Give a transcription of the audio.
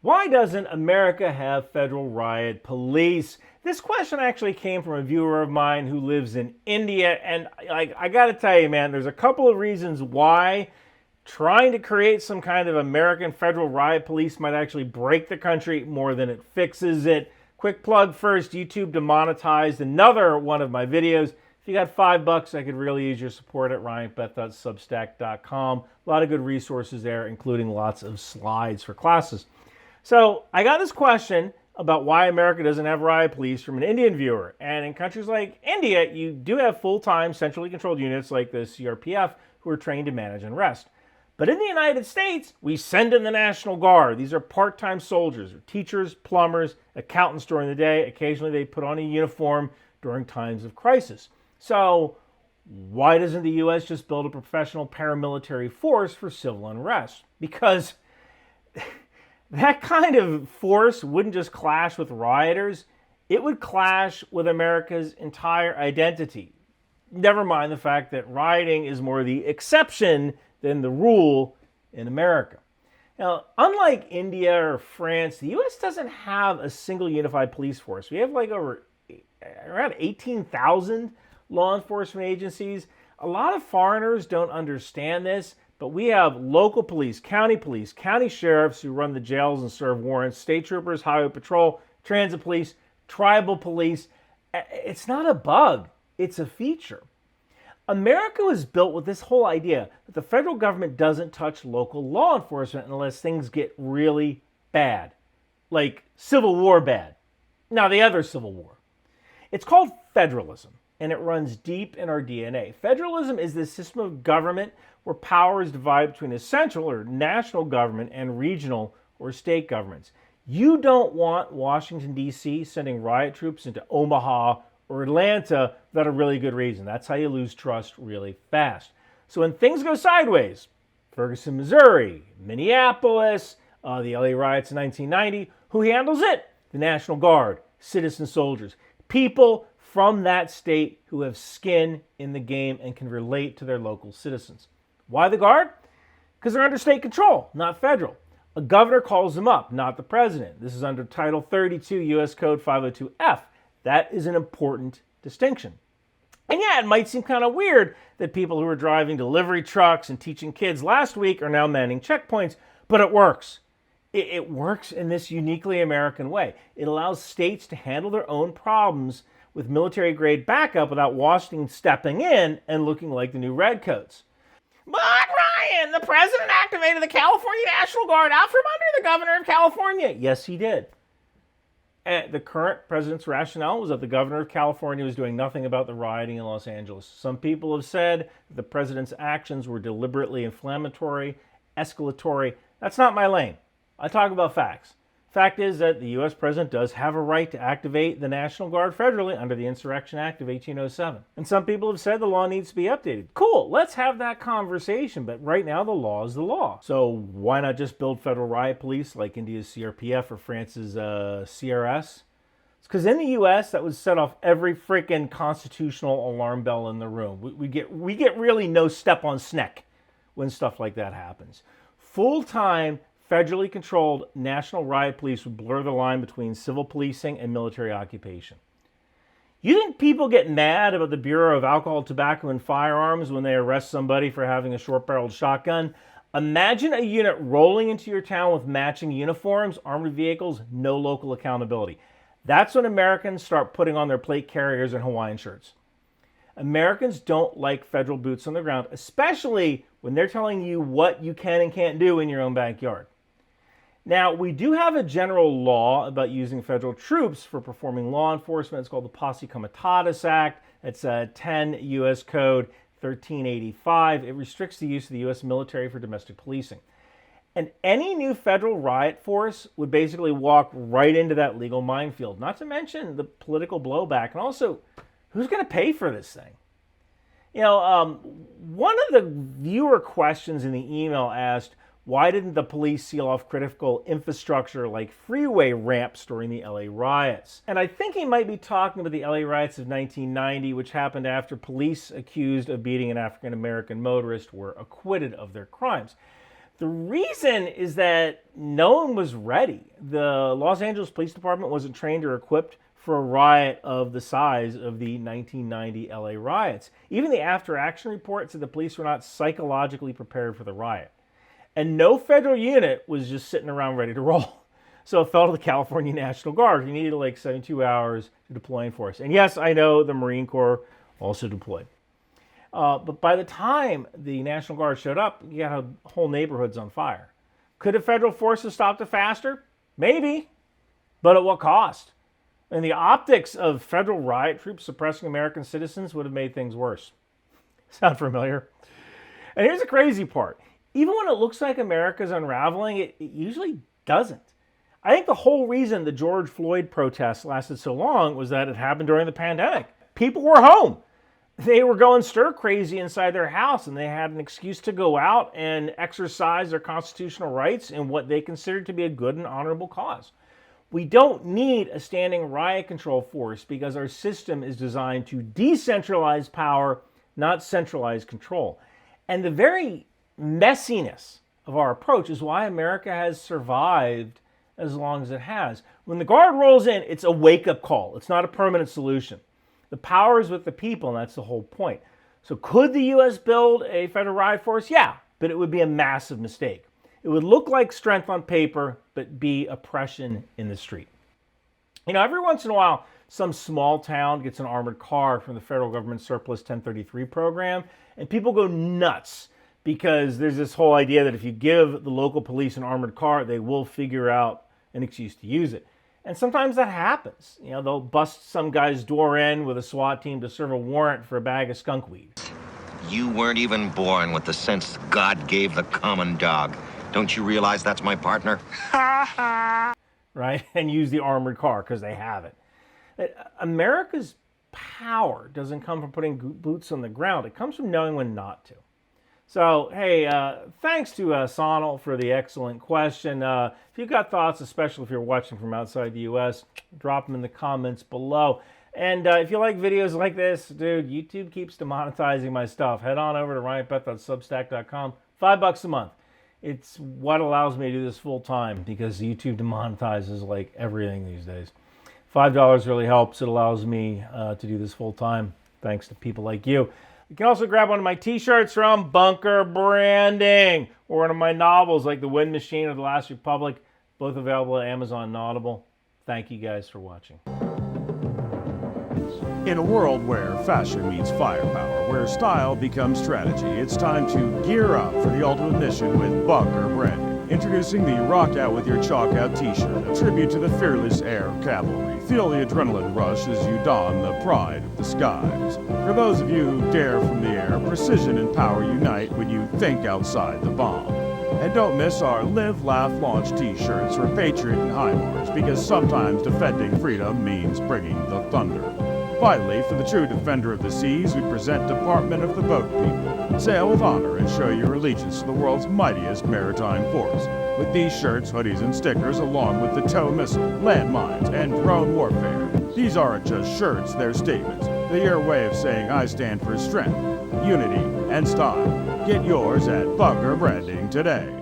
Why doesn't America have federal riot police? This question actually came from a viewer of mine who lives in India, and I got to tell you, man, there's a couple of reasons why trying to create some kind of American federal riot police might actually break the country more than it fixes it. Quick plug first, YouTube demonetized another one of my videos. If you got $5, I could really use your support at riotbeth.substack.com. A lot of good resources there, including lots of slides for classes. So I got this question about why America doesn't have riot police from an Indian viewer. And in countries like India, you do have full-time centrally controlled units like the CRPF who are trained to manage unrest. But in the United States, we send in the National Guard. These are part-time soldiers, teachers, plumbers, accountants during the day. Occasionally they put on a uniform during times of crisis. So why doesn't the U.S. just build a professional paramilitary force for civil unrest? Because that kind of force wouldn't just clash with rioters, it would clash with America's entire identity. Never mind the fact that rioting is more the exception than the rule in America. Now, unlike India or France, the U.S. doesn't have a single unified police force. We have around 18,000 law enforcement agencies. A lot of foreigners don't understand this, but we have local police, county sheriffs who run the jails and serve warrants, state troopers, highway patrol, transit police, tribal police. It's not a bug, it's a feature. America was built with this whole idea that the federal government doesn't touch local law enforcement unless things get really bad, like Civil War bad. Now, the other Civil War. It's called federalism, and it runs deep in our DNA. Federalism is the system of government where power is divided between a central or national government and regional or state governments. You don't want Washington, D.C. sending riot troops into Omaha or Atlanta without a really good reason. That's how you lose trust really fast. So when things go sideways, Ferguson, Missouri, Minneapolis, the LA riots in 1990, who handles it? The National Guard, citizen soldiers, people from that state who have skin in the game and can relate to their local citizens. Why the Guard? Because they're under state control, not federal. A governor calls them up, not the president. This is under Title 32 U.S. Code 502F. That is an important distinction. And yeah, it might seem kind of weird that people who were driving delivery trucks and teaching kids last week are now manning checkpoints, but it works. It works in this uniquely American way. It allows states to handle their own problems with military-grade backup without Washington stepping in and looking like the new redcoats. But Ryan, the president activated the California National Guard out from under the governor of California. Yes, he did. And the current president's rationale was that the governor of California was doing nothing about the rioting in Los Angeles. Some people have said that the president's actions were deliberately inflammatory, escalatory. That's not my lane. I talk about facts. Fact is that the U.S. president does have a right to activate the National Guard federally under the Insurrection Act of 1807. And some people have said the law needs to be updated. Cool, let's have that conversation, but right now the law is the law. So why not just build federal riot police like India's CRPF or France's CRS? It's because in the U.S. that would set off every freaking constitutional alarm bell in the room. We get really no step on sneck when stuff like that happens. Full-time federally controlled national riot police would blur the line between civil policing and military occupation. You think people get mad about the Bureau of Alcohol, Tobacco, and Firearms when they arrest somebody for having a short-barreled shotgun? Imagine a unit rolling into your town with matching uniforms, armored vehicles, no local accountability. That's when Americans start putting on their plate carriers and Hawaiian shirts. Americans don't like federal boots on the ground, especially when they're telling you what you can and can't do in your own backyard. Now, we do have a general law about using federal troops for performing law enforcement. It's called the Posse Comitatus Act. It's 10 U.S. Code 1385. It restricts the use of the U.S. military for domestic policing. And any new federal riot force would basically walk right into that legal minefield, not to mention the political blowback. And also, who's going to pay for this thing? You know, one of the viewer questions in the email asked, why didn't the police seal off critical infrastructure like freeway ramps during the LA riots? And I think he might be talking about the LA riots of 1990, which happened after police accused of beating an African-American motorist were acquitted of their crimes. The reason is that no one was ready. The Los Angeles Police Department wasn't trained or equipped for a riot of the size of the 1990 LA riots. Even the after-action report said the police were not psychologically prepared for the riot. And no federal unit was just sitting around ready to roll. So it fell to the California National Guard, who needed like 72 hours to deploy in force. And yes, I know the Marine Corps also deployed. But by the time the National Guard showed up, you got whole neighborhoods on fire. Could the federal forces stopped it faster? Maybe. But at what cost? And the optics of federal riot troops suppressing American citizens would have made things worse. Sound familiar? And here's the crazy part. Even when it looks like America's unraveling, it usually doesn't. I think the whole reason the George Floyd protests lasted so long was that it happened during the pandemic. People were home. They were going stir crazy inside their house, and they had an excuse to go out and exercise their constitutional rights in what they considered to be a good and honorable cause. We don't need a standing riot control force because our system is designed to decentralize power, not centralize control. And the very messiness of our approach is why America has survived as long as it has. When the Guard rolls in, it's a wake-up call. It's not a permanent solution. The power is with the people, and that's the whole point. So could the U.S. build a federal riot force? Yeah, but it would be a massive mistake. It would look like strength on paper, but be oppression in the street. You know, every once in a while, some small town gets an armored car from the federal government surplus 1033 program, and people go nuts because there's this whole idea that if you give the local police an armored car, they will figure out an excuse to use it. And sometimes that happens. You know, they'll bust some guy's door in with a SWAT team to serve a warrant for a bag of skunk weed. You weren't even born with the sense God gave the common dog. Don't you realize that's my partner? Right? And use the armored car because they have it. America's power doesn't come from putting boots on the ground. It comes from knowing when not to. So, hey, thanks to Sonal for the excellent question. If you've got thoughts, especially if you're watching from outside the U.S., drop them in the comments below. And if you like videos like this, dude, YouTube keeps demonetizing my stuff. Head on over to riotbeth.substack.com. $5 a month. It's what allows me to do this full time because YouTube demonetizes like everything these days. $5 really helps. It allows me to do this full time thanks to people like you. You can also grab one of my t-shirts from Bunker Branding or one of my novels like The Wind Machine or The Last Republic, both available at Amazon and Audible. Thank you guys for watching. In a world where fashion meets firepower, where style becomes strategy, it's time to gear up for the ultimate mission with Bunker Branding. Introducing the Rock Out With Your Chalk Out t-shirt, a tribute to the fearless air cavalry. Feel the adrenaline rush as you don the pride of the skies. For those of you who dare from the air, precision and power unite when you think outside the bomb. And don't miss our Live, Laugh, Launch t-shirts for Patriot and HIMARS, because sometimes defending freedom means bringing the thunder. Finally, for the true defender of the seas, we present Department of the Boat People. Sail with honor and show your allegiance to the world's mightiest maritime force. With these shirts, hoodies, and stickers, along with the tow missile, landmines, and drone warfare. These aren't just shirts, they're statements. They're your way of saying I stand for strength, unity, and style. Get yours at Bunker Branding today.